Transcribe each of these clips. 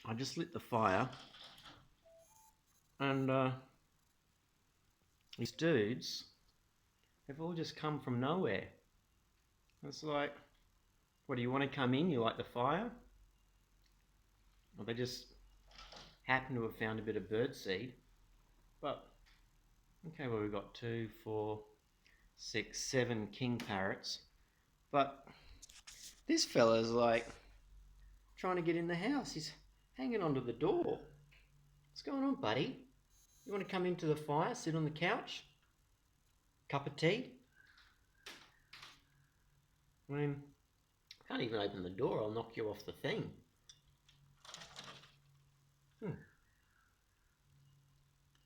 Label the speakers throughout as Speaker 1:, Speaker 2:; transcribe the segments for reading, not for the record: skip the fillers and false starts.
Speaker 1: I just lit the fire, and these dudes have all just come from nowhere. It's like, what, do you want to come in? You like the fire? Or they just happen to have found a bit of birdseed. But, okay, well, we've got 2, 4, 6, 7 king parrots. But this fella's like trying to get in the house. He's hanging onto the door. What's going on, buddy? You want to come into the fire, sit on the couch? Cup of tea? I mean, I can't even open the door. I'll knock you off the thing.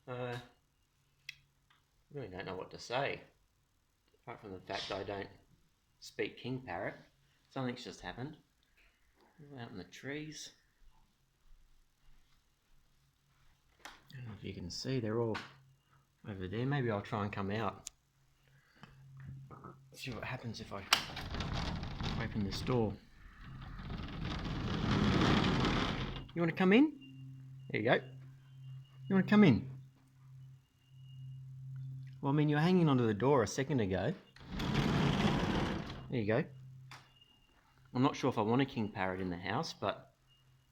Speaker 1: I really don't know what to say. Apart from the fact I don't speak king parrot. Something's just happened. Out in the trees. I don't know if you can see, they're all over there. Maybe I'll try and come out. See what happens if I open this door. You want to come in? There you go. You want to come in? Well, I mean, you're hanging onto the door a second ago. There you go. I'm not sure if I want a king parrot in the house, but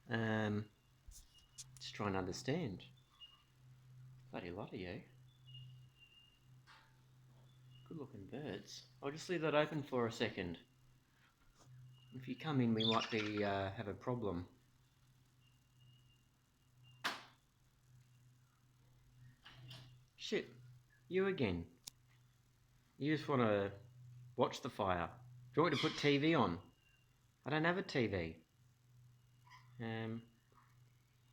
Speaker 1: just try and understand. Bloody lot of you. Good looking birds. I'll just leave that open for a second. If you come in, we might be have a problem. Shit, you again. You just want to watch the fire. Do you want me to put TV on? I don't have a TV.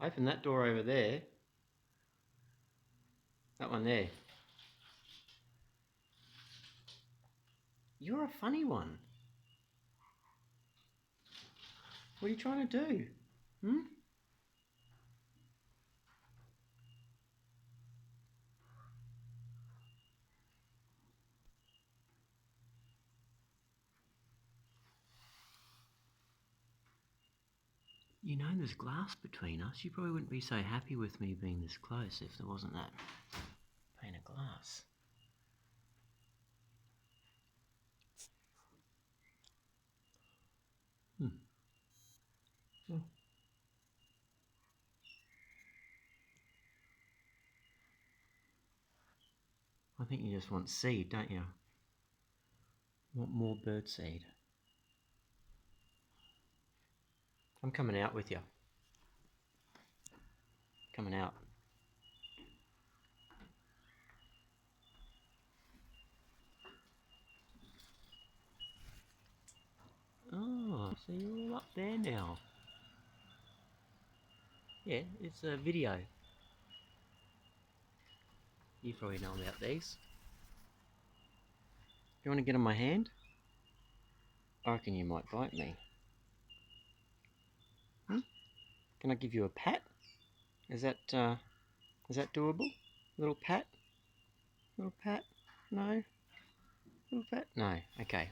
Speaker 1: Open that door over there. That one there. You're a funny one. What are you trying to do? You know there's glass between us. You probably wouldn't be so happy with me being this close if there wasn't that pane of glass. Oh. I think you just want seed, don't you? Want more bird seed. I'm coming out with you. Coming out. Oh, so you're all up there now. Yeah, it's a video. You probably know about these. You want to get on my hand? I reckon you might bite me. Can I give you a pat? Is that doable? Little pat? Little pat? No? Little pat? No. Okay.